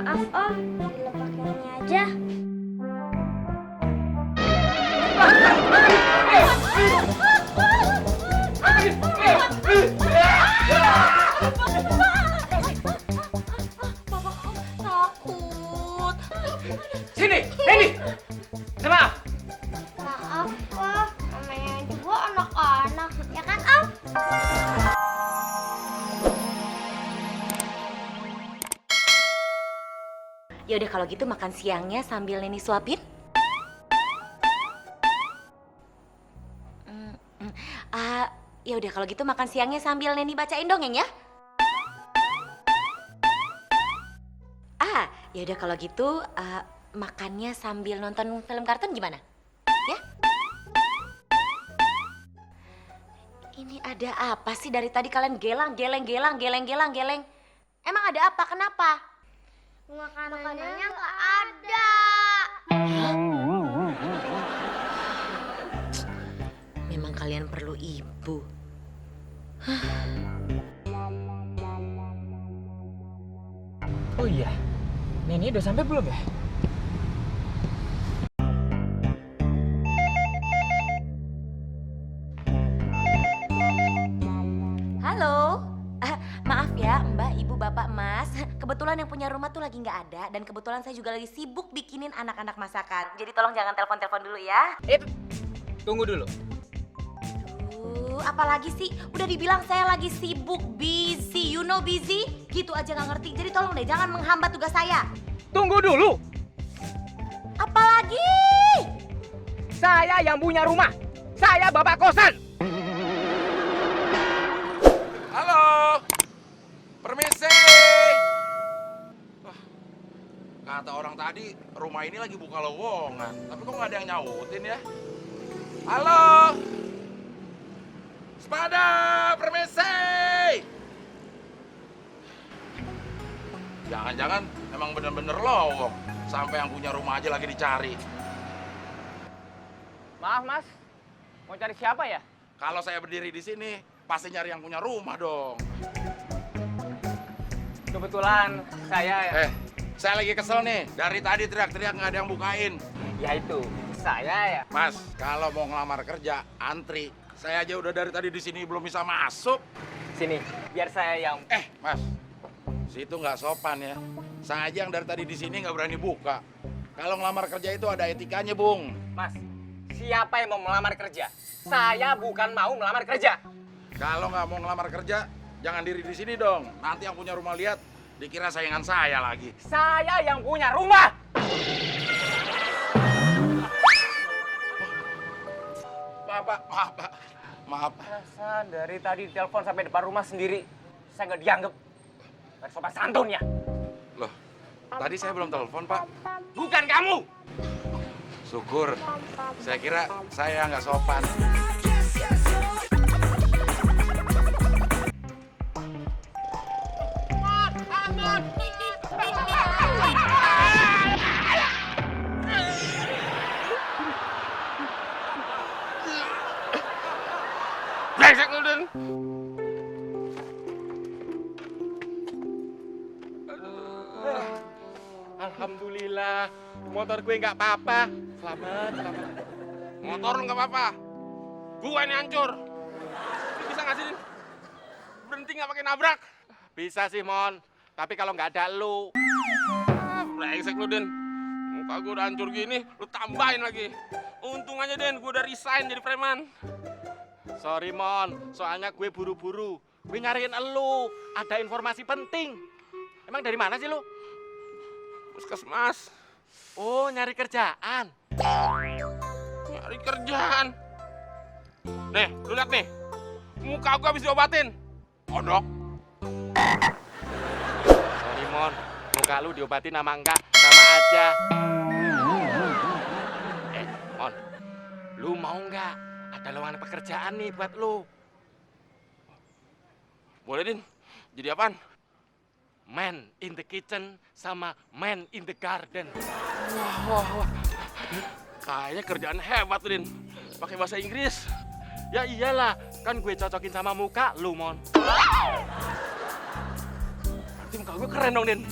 Maaf Om, dilepas ini aja. Bapak Om takut. Sini, Nendi. Maaf. Maaf Om, namanya juga anak-anak, ya kan Om? Ya udah kalau gitu makan siangnya sambil Neni suapin. Ya udah kalau gitu makan siangnya sambil Neni bacain dongeng ya. Ya udah kalau gitu makannya sambil nonton film kartun gimana? Ya? Ini ada apa sih dari tadi kalian geleng? Emang ada apa? Kenapa? Makanannya nggak ada. Memang kalian perlu ibu. Oh iya, Neni udah sampai belum ya? Halo, maaf ya Mbak, Ibu, Bapak, Mas. Kebetulan yang punya rumah tuh lagi nggak ada dan kebetulan saya juga lagi sibuk bikinin anak-anak masakan. Jadi tolong jangan telepon-telepon dulu ya. Tunggu dulu. Apalagi sih? Udah dibilang saya lagi sibuk, busy, you know busy? Gitu aja nggak ngerti. Jadi tolong deh jangan menghambat tugas saya. Tunggu dulu. Apalagi? Saya yang punya rumah. Saya bapak kosan. Halo, permisi. Wah, kata orang tadi rumah ini lagi buka lowongan, tapi kok nggak ada yang nyautin ya? Halo, sepada, permisi. Jangan-jangan emang bener-bener lowong, sampai yang punya rumah aja lagi dicari. Maaf mas, mau cari siapa ya? Kalau saya berdiri di sini, pasti nyari yang punya rumah dong. Kebetulan saya... Saya lagi kesel nih. Dari tadi teriak-teriak nggak ada yang bukain. Ya itu, saya ya. Mas, kalau mau ngelamar kerja, antri. Saya aja udah dari tadi di sini belum bisa masuk. Sini, biar saya yang... Mas, situ nggak sopan ya. Saya aja yang dari tadi di sini nggak berani buka. Kalau ngelamar kerja itu ada etikanya, Bung. Mas, siapa yang mau melamar kerja? Saya bukan mau melamar kerja. Kalau nggak mau ngelamar kerja, jangan diri di sini dong. Nanti yang punya rumah lihat, dikira saingan saya lagi. Saya yang punya rumah. Maaf. Perasaan dari tadi telepon sampai depan rumah sendiri, saya nggak dianggap. Nggak sopan santun ya. Loh, tadi saya belum telepon, Pak. Bukan kamu. Syukur. Saya kira saya nggak sopan. Brengsek lu, Den. Alhamdulillah, motor gue nggak apa-apa. Selamat. Motor lu nggak apa-apa. Gue ini hancur. Lu bisa nggak sih, Den? Berhenti nggak pakai nabrak? Bisa sih, Mon. Tapi kalau nggak ada lu. Brengsek lu, Den. Muka gue udah hancur gini, lu tambahin lagi. Untung aja, Den, gue udah resign jadi preman. Sorry, Mon. Soalnya gue buru-buru. Gue nyariin elu. Ada informasi penting. Emang dari mana sih lu? Puskesmas. Oh, nyari kerjaan. Nyari kerjaan. Nih, lu lihat nih. Muka gue habis diobatin. Kodok. Sorry, Mon. Muka lu diobatin sama enggak? Sama aja. Mon. Lu mau enggak? Ada lowongan pekerjaan nih buat lu. Boleh, Din. Jadi apaan? Man in the kitchen sama man in the garden. Wah. Kayaknya kerjaan hebat tuh, Din. Pakai bahasa Inggris. Ya iyalah, kan gue cocokin sama muka lu, Mon. Berarti muka gue keren dong, Din.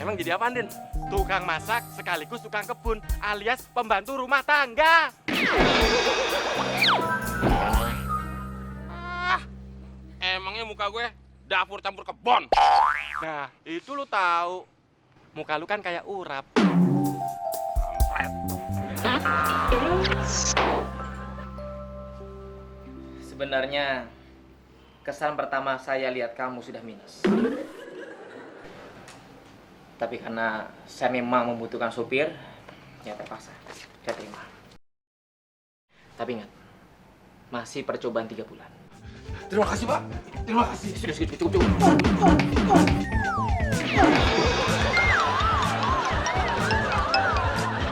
Emang jadi apaan, Din? Tukang masak sekaligus tukang kebun alias pembantu rumah tangga. Emangnya muka gue dapur campur kebon? Nah, itu lu tahu. Muka lu kan kayak urap. Kampret. Sebenarnya kesan pertama saya lihat kamu sudah minus. Tapi karena saya memang membutuhkan supir, ya terpaksa saya terima. Tapi ingat, masih percobaan 3 bulan. Terima kasih, Pak. Terima kasih. Sudah, cukup.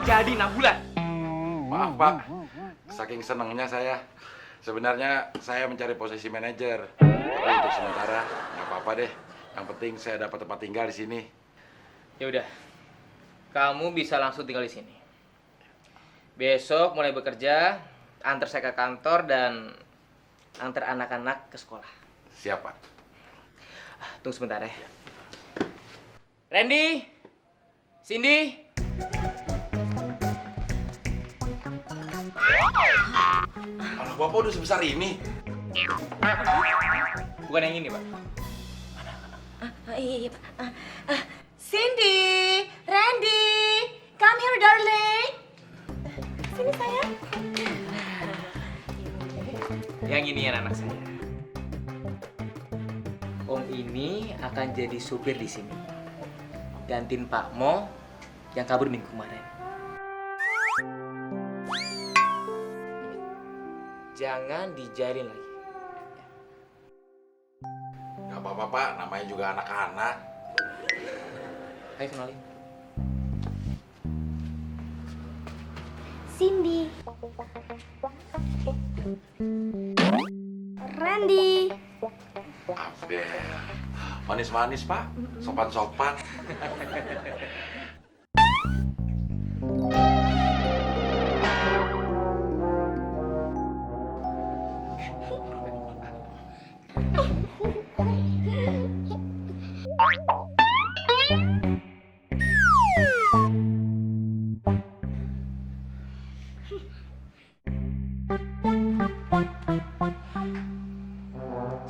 Jadi 6 bulan. Maaf, Pak. Saking senengnya saya. Sebenarnya saya mencari posisi manajer. Tapi untuk sementara nggak apa-apa deh. Yang penting saya dapat tempat tinggal di sini. Ya udah, kamu bisa langsung tinggal di sini. Besok mulai bekerja, antar saya ke kantor dan antar anak-anak ke sekolah. Siap, Pak. Tunggu sebentar ya. Randy, Cindy. Anak Bapak udah sebesar ini. Bukan yang ini, Pak. Iya, Pak. Cindy, Randy, come here, darling. Sini, sayang. Yang ini anak saya. Om ini akan jadi supir di sini. Gantiin Pak Mo yang kabur minggu kemarin. Jangan dijalin lagi. Nggak apa-apa, Pak. Namanya juga anak-anak. Ayo kenalin. Cindy. Randy. Abel. Manis-manis, Pak. Sopan-sopan.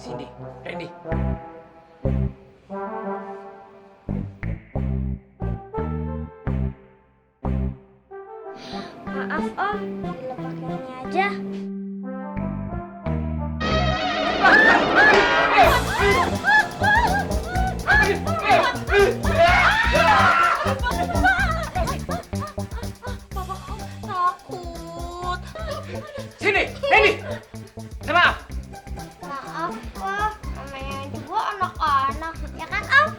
Cindy, Randy. Maaf Om, dilepas ini aja. Takut. Cindy, Randy. Minta maaf. Maaf Om, namanya juga anak-anak. Ya kan Om?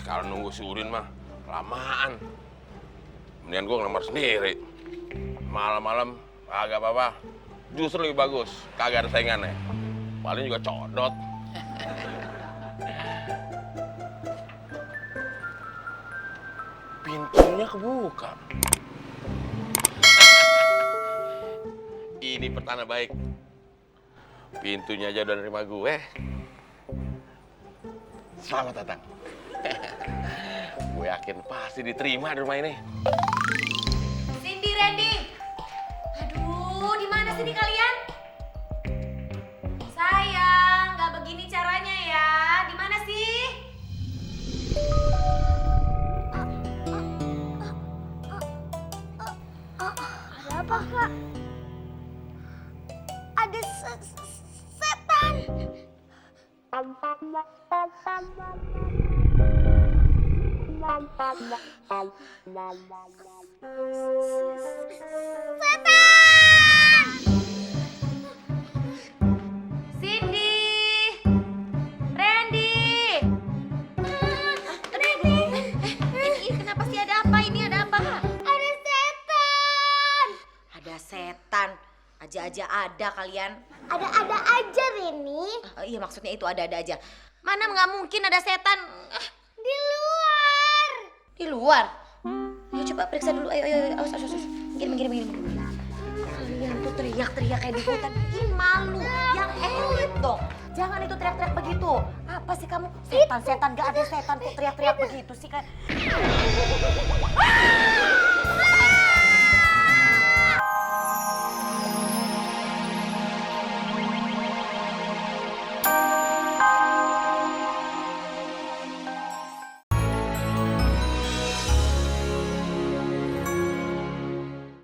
Kalau nunggu si Udin mah kelamaan. Mendingan gue ngelamar sendiri. Malam-malam agak apa-apa. Justru lebih bagus. Kagak ada saingannya. Paling juga codot. Pintunya kebuka. Ini pertanda baik. Pintunya aja udah nerima gue. Selamat datang. Gue yakin pasti diterima di rumah ini. Cindy, Randy. Aduh, di mana sih nih kalian? Sayang, nggak begini caranya ya. Di mana sih? Ada apa Kak? Ada setan. Cindy, Randy. Ini kenapa sih, ada apa? Ini ada apa? Ada setan. Ada setan. Aja-aja ada kalian. Ada-ada aja Rini. Iya, maksudnya itu ada-ada aja. Mana nggak mungkin ada setan. Di luar. Di luar. Ayo coba periksa dulu. Ayo. Awas. Gini. Kalian tuh teriak-teriak kayak di hutan. Bikin malu. Yang elit dong. Jangan itu teriak-teriak begitu. Apa sih kamu? Setan, gak ada setan kok teriak-teriak begitu sih kan?